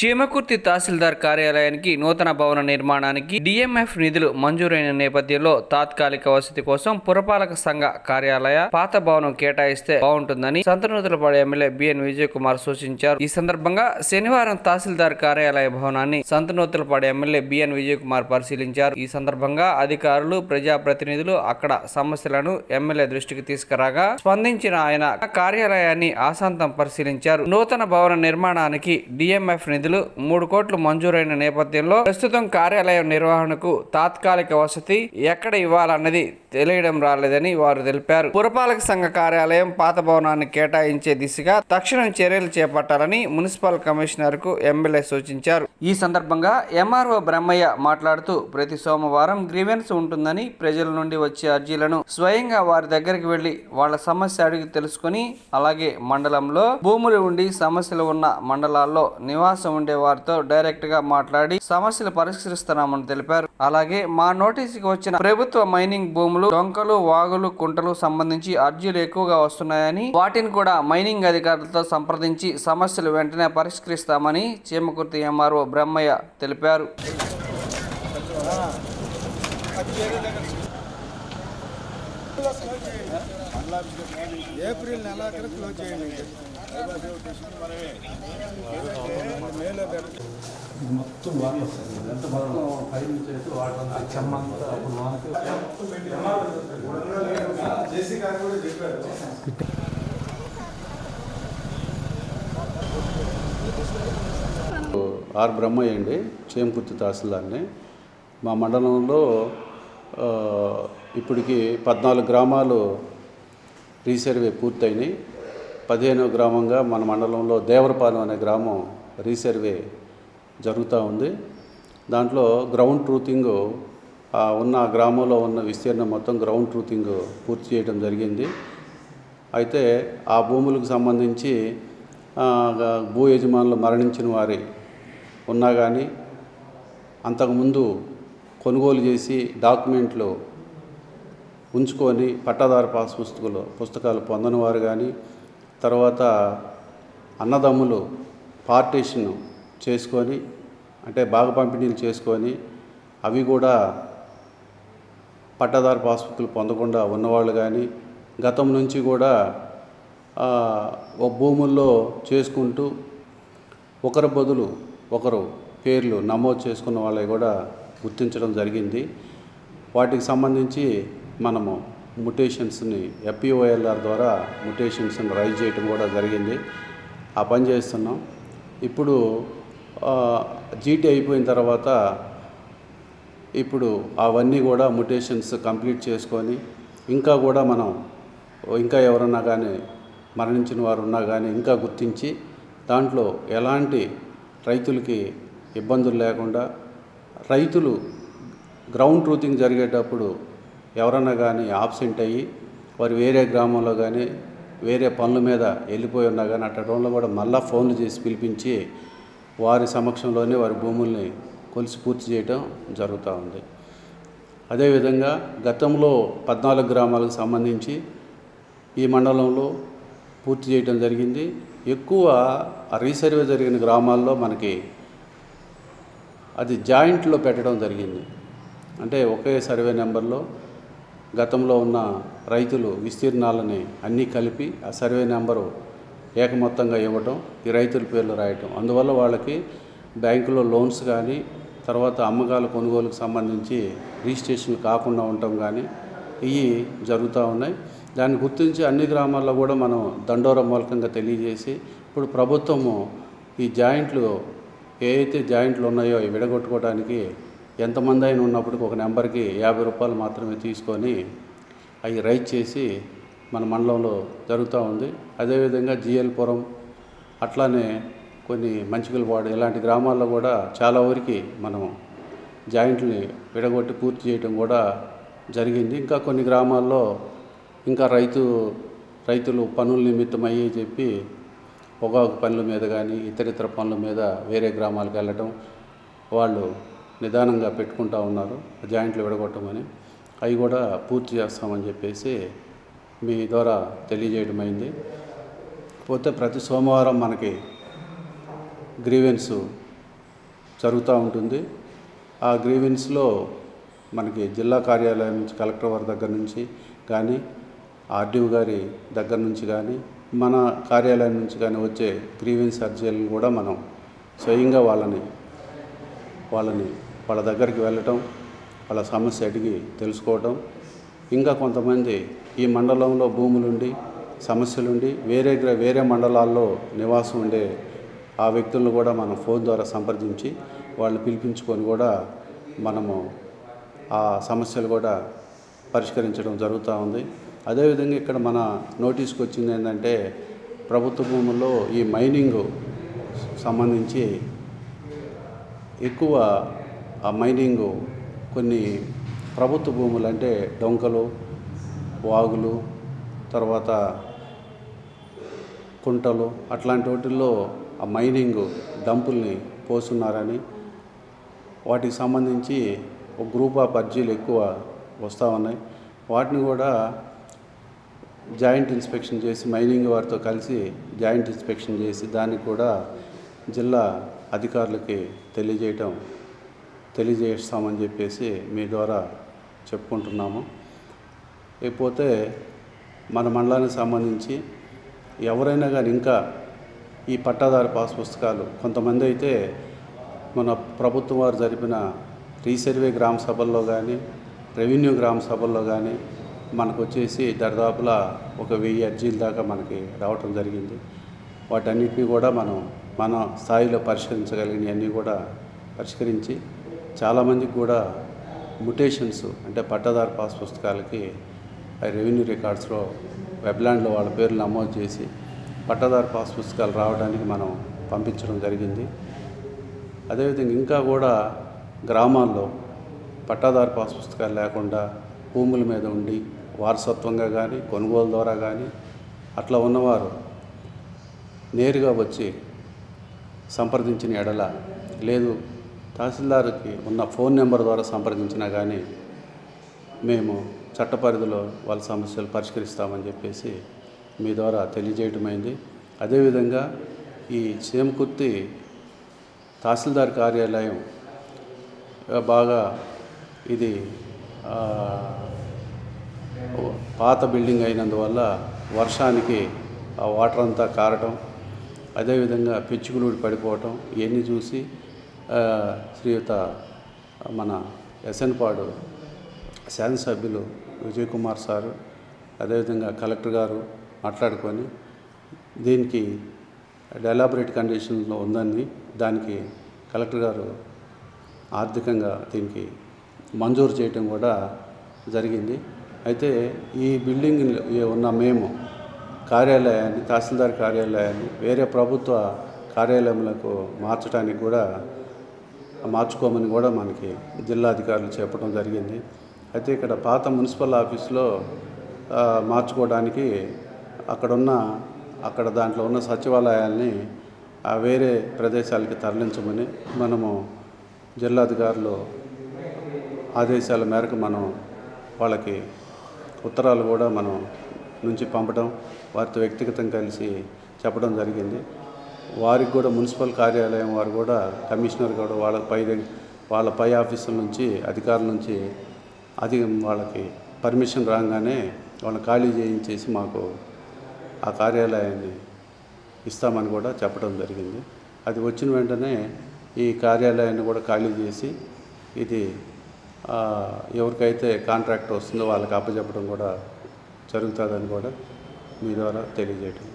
చీమకుర్తి తహసీల్దార్ కార్యాలయానికి నూతన భవన నిర్మాణానికి డిఎంఎఫ్ నిధులు మంజూరైన నేపథ్యంలో తాత్కాలిక వసతి కోసం పురపాలక సంఘ కార్యాలయ పాత భవనం కేటాయిస్తే బాగుంటుందని సంతనూతలపాడు ఎమ్మెల్యే బిఎన్ విజయ్ కుమార్ సూచించారు. ఈ సందర్భంగా శనివారం తహసీల్దార్ కార్యాలయ భవనాన్ని సంతనూతలపాడు ఎమ్మెల్యే బిఎన్ విజయ్ కుమార్ పరిశీలించారు. ఈ సందర్భంగా అధికారులు, ప్రజాప్రతినిధులు అక్కడ సమస్యలను ఎమ్మెల్యే దృష్టికి తీసుకురాగా స్పందించిన ఆయన కార్యాలయాన్ని ఆశాంతం పరిశీలించారు. నూతన భవన నిర్మాణానికి డిఎంఎఫ్ నిధులు 3 కోట్లు మంజూరైన నేపథ్యంలో ప్రస్తుతం కార్యాలయం నిర్వహణకు తాత్కాలిక వసతి ఎక్కడ ఇవ్వాలన్నది తెలియడం రాలేదని వారు తెలిపారు. పురపాలక సంఘ కార్యాలయం పాత భవనాన్ని కేటాయించే దిశగా తక్షణం చర్యలు చేపట్టాలని మున్సిపల్ కమిషనర్ కు ఎమ్మెల్యే సూచించారు. ఈ సందర్భంగా ఎంఆర్ఓ బ్రహ్మయ్య మాట్లాడుతూ ప్రతి సోమవారం గ్రీవెన్స్ ఉంటుందని, ప్రజల నుండి వచ్చే అర్జీలను స్వయంగా వారి దగ్గరికి వెళ్లి వాళ్ళ సమస్య అడిగి తెలుసుకుని, అలాగే మండలంలో భూములు ఉండి సమస్యలు ఉన్న మండలాల్లో నివాసం ఉండే వారితో డైరెక్ట్ గా మాట్లాడి సమస్యలు పరిష్కరిస్తున్నామని తెలిపారు. అలాగే మా నోటీసుకి వచ్చిన ప్రభుత్వ మైనింగ్ భూములు, డొంకలు, వాగులు, కుంటలు సంబంధించి అర్జీలు ఎక్కువగా వస్తున్నాయని, వాటిని కూడా మైనింగ్ అధికారులతో సంప్రదించి సమస్యలు వెంటనే పరిష్కరిస్తామని చీమకుర్తి ఎంఆర్ఓ బ్రహ్మయ్య తెలిపారు. ఏప్రిల్ నెలాఖరు క్లోజ్ చేయండి. మొత్తం వాటర్ వస్తుంది. ఎంత మొత్తం పై నుంచి అయితే వాటర్ చెమ్మంతా అప్పుడు వానకి జేసీ గారు కూడా చెప్పారు. ఆర్ బ్రహ్మయ్య అండి, చీమకుర్తి తహసీల్దార్ని. మా మండలంలో ఇప్పటికి 14 గ్రామాలు రీసర్వే పూర్తయినాయి. 15వ గ్రామంగా మన మండలంలో దేవరపాలెం అనే గ్రామం రీసర్వే జరుగుతూ ఉంది. దాంట్లో గ్రౌండ్ ట్రూతింగ్ ఉన్న గ్రామంలో ఉన్న విస్తీర్ణం మొత్తం గ్రౌండ్ ట్రూతింగ్ పూర్తి చేయడం జరిగింది. అయితే ఆ భూములకు సంబంధించి భూ యజమానులు మరణించిన వారి ఉన్నా కానీ, అంతకుముందు కొనుగోలు చేసి డాక్యుమెంట్లు ఉంచుకొని పట్టాదారు పాస్ పుస్తకాలు పొందని వారు కానీ, తర్వాత అన్నదమ్ములు పార్టీషన్ చేసుకొని అంటే భాగ పంపిణీలు చేసుకొని అవి కూడా పట్టాదారు పాస్బుక్లు పొందకుండా ఉన్నవాళ్ళు కానీ, గతం నుంచి కూడా భూముల్లో చేసుకుంటూ ఒకరి బదులు ఒకరు పేర్లు నమోదు చేసుకున్న వాళ్ళవి కూడా గుర్తించడం జరిగింది. వాటికి సంబంధించి మనము మ్యుటేషన్స్ని FPOLR ద్వారా మ్యుటేషన్స్ని రైజ్ చేయడం కూడా జరిగింది. ఆ పని చేస్తున్నాం. ఇప్పుడు GT అయిపోయిన తర్వాత ఇప్పుడు అవన్నీ కూడా మ్యుటేషన్స్ కంప్లీట్ చేసుకొని ఇంకా కూడా మనం ఇంకా ఎవరన్నా కానీ మరణించిన వారు ఉన్నా కానీ ఇంకా గుర్తించి దాంట్లో ఎలాంటి రైతులకి ఇబ్బందులు లేకుండా, రైతులు గ్రౌండ్ ట్రూతింగ్ జరిగేటప్పుడు ఎవరన్నా కానీ ఆబ్సెంట్ అయ్యి వారు వేరే గ్రామంలో కానీ వేరే పనుల మీద వెళ్ళిపోయి ఉన్నా కానీ అట్టడంలో కూడా మళ్ళా ఫోన్లు చేసి పిలిపించి వారి సమక్షంలోనే వారి భూముల్ని కొలిసి పూర్తి చేయడం జరుగుతూ ఉంది. అదేవిధంగా గతంలో 14 గ్రామాలకు సంబంధించి ఈ మండలంలో పూర్తి చేయడం జరిగింది. ఎక్కువ రీసర్వే జరిగిన గ్రామాల్లో మనకి అది జాయింట్లో పెట్టడం జరిగింది. అంటే ఒకే సర్వే నెంబర్లో గతంలో ఉన్న రైతులు విస్తీర్ణాలని అన్నీ కలిపి ఆ సర్వే నెంబరు ఏకమొత్తంగా ఇవ్వటం, ఈ రైతుల పేర్లు రాయటం. అందువల్ల వాళ్ళకి బ్యాంకులో లోన్స్ కానీ, తర్వాత అమ్మకాల కొనుగోలుకు సంబంధించి రిజిస్ట్రేషన్ కాకుండా ఉండటం కానీ ఇవి జరుగుతూ ఉన్నాయి. దాన్ని గుర్తించి అన్ని గ్రామాల్లో కూడా మనం దండోర మూలకంగా తెలియజేసి ఇప్పుడు ప్రభుత్వము ఈ జాయింట్లు ఏవైతే జాయింట్లు ఉన్నాయో అవి విడగొట్టుకోవడానికి ఎంతమంది అయినా ఉన్నప్పటికీ ఒక నెంబర్కి 50 రూపాయలు మాత్రమే తీసుకొని అవి రైజ్ చేసి మన మండలంలో జరుగుతూ ఉంది. అదేవిధంగా GL పురం, అట్లానే కొన్ని మంచికలపాడు ఇలాంటి గ్రామాల్లో కూడా చాలా వరకు మనం జాయింట్ని విడగొట్టి పూర్తి చేయడం కూడా జరిగింది. ఇంకా కొన్ని గ్రామాల్లో ఇంకా రైతులు పనుల నిమిత్తం అయ్యి చెప్పి పొగాకు పనుల మీద కానీ ఇతర పనుల మీద వేరే గ్రామాలకు వెళ్ళటం, వాళ్ళు నిదానంగా పెట్టుకుంటూ ఉన్నారు జాయింట్లు విడగొట్టమని. అవి కూడా పూర్తి చేస్తామని చెప్పేసి మీ ద్వారా తెలియజేయడం అయింది. పోతే ప్రతి సోమవారం మనకి గ్రీవెన్స్ జరుగుతూ ఉంటుంది. ఆ గ్రీవెన్స్లో మనకి జిల్లా కార్యాలయం నుంచి కలెక్టర్ వారి దగ్గర నుంచి కానీ ఆర్డీఓ గారి దగ్గర నుంచి కానీ మన కార్యాలయం నుంచి కానీ వచ్చే గ్రీవెన్స్ అర్జీలను కూడా మనం స్వయంగా వాళ్ళ దగ్గరికి వెళ్ళటం, వాళ్ళ సమస్య అడిగి తెలుసుకోవటం. ఇంకా కొంతమంది ఈ మండలంలో భూములుండి సమస్యలుండి వేరే మండలాల్లో నివాసం ఉండే ఆ వ్యక్తులను కూడా మనం ఫోన్ ద్వారా సంప్రదించి వాళ్ళు పిలిపించుకొని కూడా మనము ఆ సమస్యలు కూడా పరిష్కరించడం జరుగుతూ ఉంది. అదేవిధంగా ఇక్కడ మన నోటీస్కి వచ్చింది ఏంటంటే ప్రభుత్వ భూముల్లో ఈ మైనింగ్ సంబంధించి ఎక్కువ ఆ మైనింగ్ కొన్ని ప్రభుత్వ భూములు అంటే డొంకలు, వాగులు, తర్వాత కుంటలు అట్లాంటి వాటిల్లో ఆ మైనింగ్ డంపుల్ని పోస్తున్నారని వాటికి సంబంధించి ఒక గ్రూప్ ఆఫ్ అర్జీలు ఎక్కువ వస్తూ ఉన్నాయి. వాటిని కూడా జాయింట్ ఇన్స్పెక్షన్ చేసి మైనింగ్ వారితో కలిసి జాయింట్ ఇన్స్పెక్షన్ చేసి దానికి కూడా జిల్లా అధికారులకి తెలియజేస్తామని చెప్పేసి మీ ద్వారా చెప్పుకుంటున్నాము. లేకపోతే మన మండలానికి సంబంధించి ఎవరైనా కానీ ఇంకా ఈ పట్టాదారు పాస్ పుస్తకాలు కొంతమంది అయితే మన ప్రభుత్వం వారు జరిపిన రీసర్వే గ్రామ సభల్లో కానీ రెవెన్యూ గ్రామ సభల్లో కానీ మనకు వచ్చేసి దరిదాపులా 1000 అర్జీల దాకా మనకి రావటం జరిగింది. వాటన్నిటిని కూడా మన స్థాయిలో పరిష్కరించగలిగినవన్నీ కూడా పరిష్కరించి చాలామందికి కూడా మ్యుటేషన్స్ అంటే పట్టాదారు పాస్ పుస్తకాలకి రెవెన్యూ రికార్డ్స్లో వెబ్లాండ్లో వాళ్ళ పేర్లు నమోదు చేసి పట్టాదారు పాస్ పుస్తకాలు రావడానికి మనం పంపించడం జరిగింది. అదేవిధంగా ఇంకా కూడా గ్రామాల్లో పట్టాదారు పాస్ పుస్తకాలు లేకుండా భూముల మీద ఉండి వారసత్వంగా కానీ కొనుగోలు ద్వారా కానీ అట్లా ఉన్నవారు నేరుగా వచ్చి సంప్రదించిన ఎడల లేదు తహసీల్దార్కి ఉన్న ఫోన్ నెంబర్ ద్వారా సంప్రదించినా కానీ మేము చట్ట పరిధిలో వాళ్ళ సమస్యలు పరిష్కరిస్తామని చెప్పేసి మీ ద్వారా తెలియజేయటమైంది. అదేవిధంగా ఈ చేమకుర్తి తహసీల్దార్ కార్యాలయం బాగా ఇది పాత బిల్డింగ్ అయినందువల్ల వర్షానికి ఆ వాటర్ అంతా కారటం, అదేవిధంగా పెచ్చుకులుడి పడిపోవటం ఇవన్నీ చూసి శ్రీయుత మన ఎస్ఎన్పాడు శాసనసభ్యులు విజయ్ కుమార్ సారు అదేవిధంగా కలెక్టర్ గారు మాట్లాడుకొని దీనికి డెలాబరేట్ కండిషన్లో ఉందని దానికి కలెక్టర్ గారు ఆర్థికంగా దీనికి మంజూరు చేయటం కూడా జరిగింది. అయితే ఈ బిల్డింగ్ ఉన్న మేము కార్యాలయాన్ని తహసీల్దార్ కార్యాలయాన్ని వేరే ప్రభుత్వ కార్యాలయములకు మార్చడానికి కూడా మార్చుకోమని కూడా మనకి జిల్లా అధికారులు చెప్పడం జరిగింది. అయితే ఇక్కడ పాత మున్సిపల్ ఆఫీస్లో మార్చుకోవడానికి అక్కడ దాంట్లో ఉన్న సచివాలయాల్ని వేరే ప్రదేశాలకి తరలించమని మనము జిల్లా అధికారులు ఆదేశాల మేరకు మనం వాళ్ళకి ఉత్తరాలు కూడా మనం నుంచి పంపడం వారితో వ్యక్తిగతంగా కలిసి చెప్పడం జరిగింది. వారికి కూడా మున్సిపల్ కార్యాలయం వారు కూడా కమిషనర్ కూడా వాళ్ళ పై ఆఫీసుల నుంచి అధికారుల నుంచి వాళ్ళకి పర్మిషన్ రాగానే వాళ్ళని ఖాళీ చేయించేసి మాకు ఆ కార్యాలయాన్ని ఇస్తామని కూడా చెప్పడం జరిగింది. అది వచ్చిన వెంటనే ఈ కార్యాలయాన్ని కూడా ఖాళీ చేసి ఇది ఎవరికైతే కాంట్రాక్ట్ వస్తుందో వాళ్ళకి అప్పచెప్పడం కూడా జరుగుతుందని కూడా మీ ద్వారా తెలియజేయటం.